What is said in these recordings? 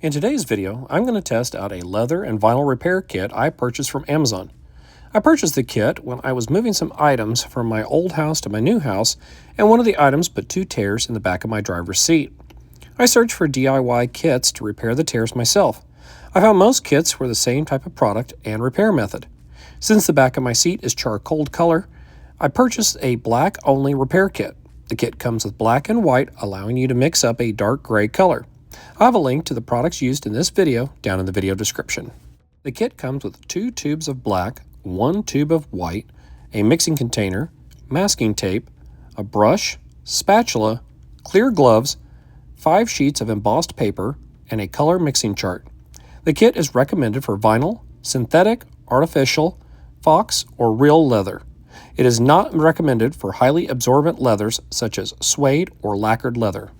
In today's video, I'm going to test out a leather and vinyl repair kit I purchased from Amazon. I purchased the kit when I was moving some items from my old house to my new house, and one of the items put two tears in the back of my driver's seat. I searched for DIY kits to repair the tears myself. I found most kits were the same type of product and repair method. Since the back of my seat is charcoal color, I purchased a black-only repair kit. The kit comes with black and white, allowing you to mix up a dark gray color. I have a link to the products used in this video down in the video description. The kit comes with 2 tubes of black, 1 tube of white, a mixing container, masking tape, a brush, spatula, clear gloves, 5 sheets of embossed paper, and a color mixing chart. The kit is recommended for vinyl, synthetic, artificial, faux, or real leather. It is not recommended for highly absorbent leathers such as suede or lacquered leather.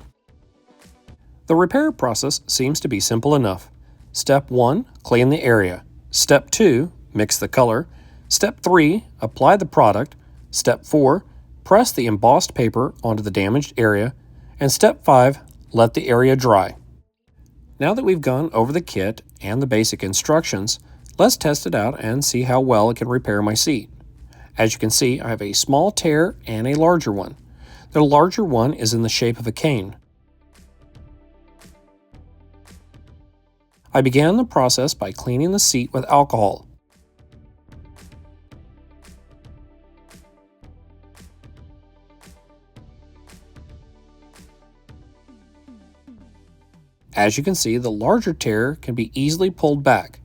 The repair process seems to be simple enough. Step 1, clean the area. Step 2, mix the color. Step 3, apply the product. Step 4, press the embossed paper onto the damaged area. And Step 5, let the area dry. Now that we've gone over the kit and the basic instructions, let's test it out and see how well it can repair my seat. As you can see, I have a small tear and a larger one. The larger one is in the shape of a cane. I began the process by cleaning the seat with alcohol. As you can see, the larger tear can be easily pulled back.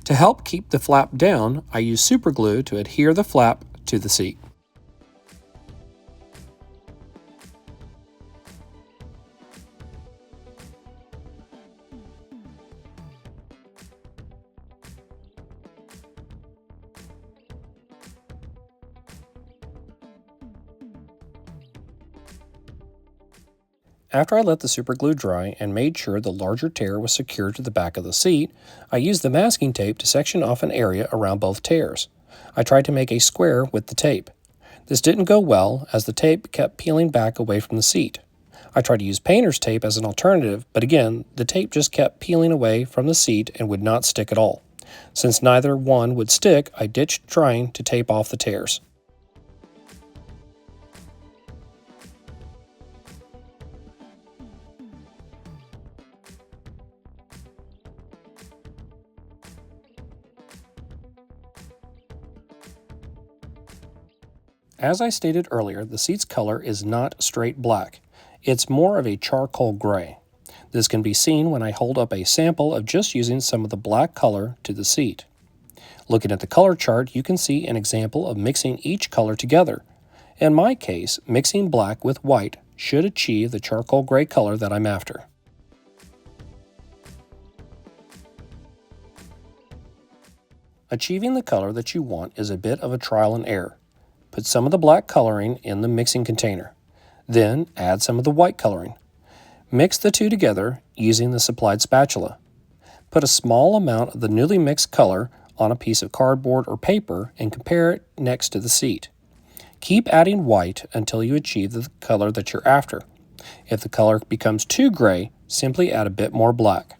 To help keep the flap down, I use super glue to adhere the flap to the seat. After I let the super glue dry and made sure the larger tear was secured to the back of the seat, I used the masking tape to section off an area around both tears. I tried to make a square with the tape. This didn't go well as the tape kept peeling back away from the seat. I tried to use painter's tape as an alternative, but again, the tape just kept peeling away from the seat and would not stick at all. Since neither one would stick, I ditched trying to tape off the tears. As I stated earlier, the seat's color is not straight black. It's more of a charcoal gray. This can be seen when I hold up a sample of just using some of the black color to the seat. Looking at the color chart, you can see an example of mixing each color together. In my case, mixing black with white should achieve the charcoal gray color that I'm after. Achieving the color that you want is a bit of a trial and error. Put some of the black coloring in the mixing container. Then add some of the white coloring. Mix the two together using the supplied spatula. Put a small amount of the newly mixed color on a piece of cardboard or paper and compare it next to the seat. Keep adding white until you achieve the color that you're after. If the color becomes too gray, simply add a bit more black.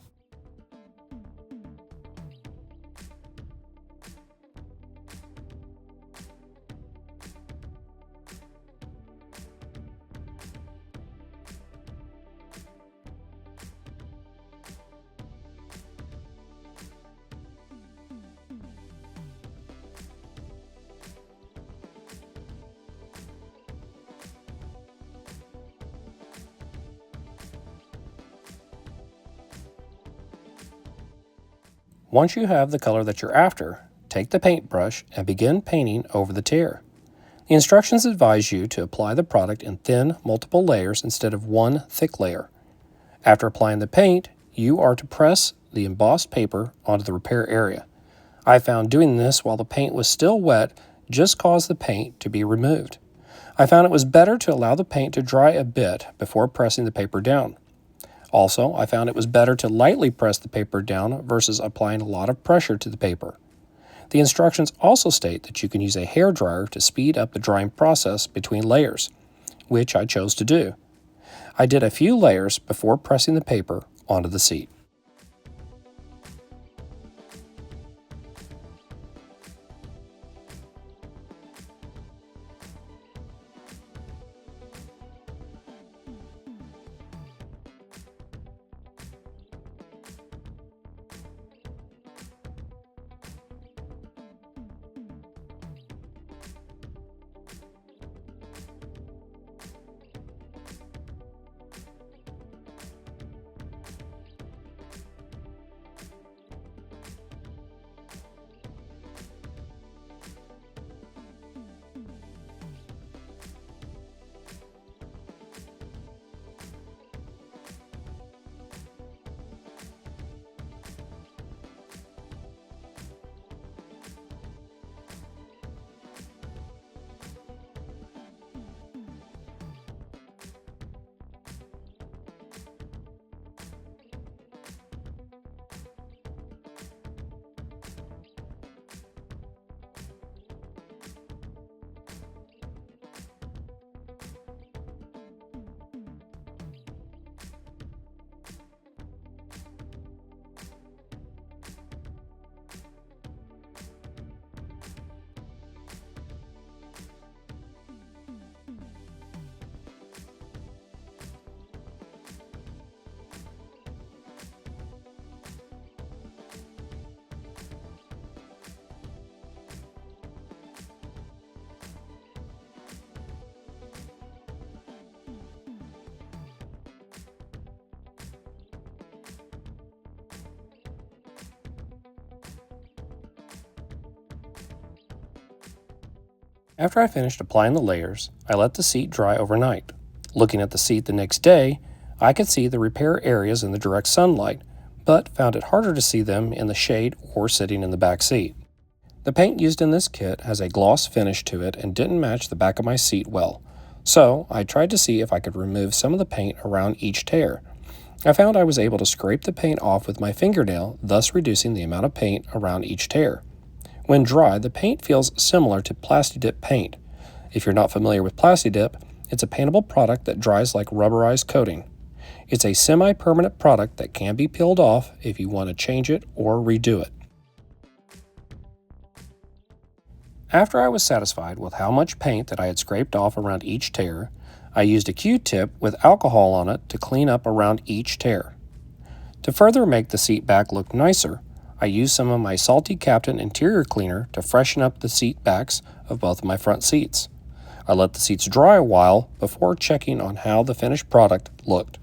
Once you have the color that you're after, take the paintbrush and begin painting over the tear. The instructions advise you to apply the product in thin, multiple layers instead of one thick layer. After applying the paint, you are to press the embossed paper onto the repair area. I found doing this while the paint was still wet just caused the paint to be removed. I found it was better to allow the paint to dry a bit before pressing the paper down. Also, I found it was better to lightly press the paper down versus applying a lot of pressure to the paper. The instructions also state that you can use a hairdryer to speed up the drying process between layers, which I chose to do. I did a few layers before pressing the paper onto the seat. After I finished applying the layers, I let the seat dry overnight. Looking at the seat the next day, I could see the repair areas in the direct sunlight, but found it harder to see them in the shade or sitting in the back seat. The paint used in this kit has a gloss finish to it and didn't match the back of my seat well, so I tried to see if I could remove some of the paint around each tear. I found I was able to scrape the paint off with my fingernail, thus reducing the amount of paint around each tear. When dry, the paint feels similar to Plasti-Dip paint. If you're not familiar with Plasti-Dip, it's a paintable product that dries like rubberized coating. It's a semi-permanent product that can be peeled off if you want to change it or redo it. After I was satisfied with how much paint that I had scraped off around each tear, I used a Q-tip with alcohol on it to clean up around each tear. To further make the seat back look nicer, I used some of my Salty Captain interior cleaner to freshen up the seat backs of both of my front seats. I let the seats dry a while before checking on how the finished product looked.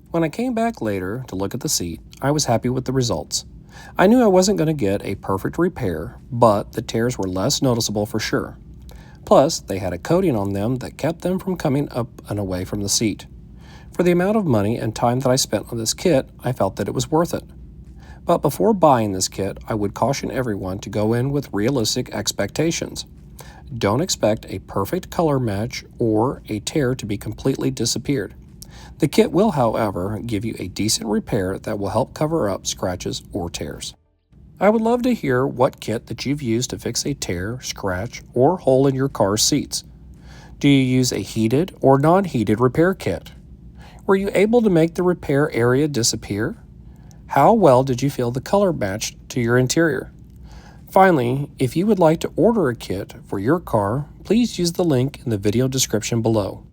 When I came back later to look at the seat, I was happy with the results. I knew I wasn't going to get a perfect repair, but the tears were less noticeable for sure. Plus, they had a coating on them that kept them from coming up and away from the seat. For the amount of money and time that I spent on this kit, I felt that it was worth it. But before buying this kit, I would caution everyone to go in with realistic expectations. Don't expect a perfect color match or a tear to be completely disappeared. The kit will, however, give you a decent repair that will help cover up scratches or tears. I would love to hear what kit that you've used to fix a tear, scratch, or hole in your car's seats. Do you use a heated or non-heated repair kit? Were you able to make the repair area disappear? How well did you feel the color matched to your interior? Finally, if you would like to order a kit for your car, please use the link in the video description below.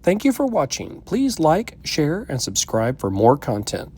Thank you for watching. Please like, share, and subscribe for more content.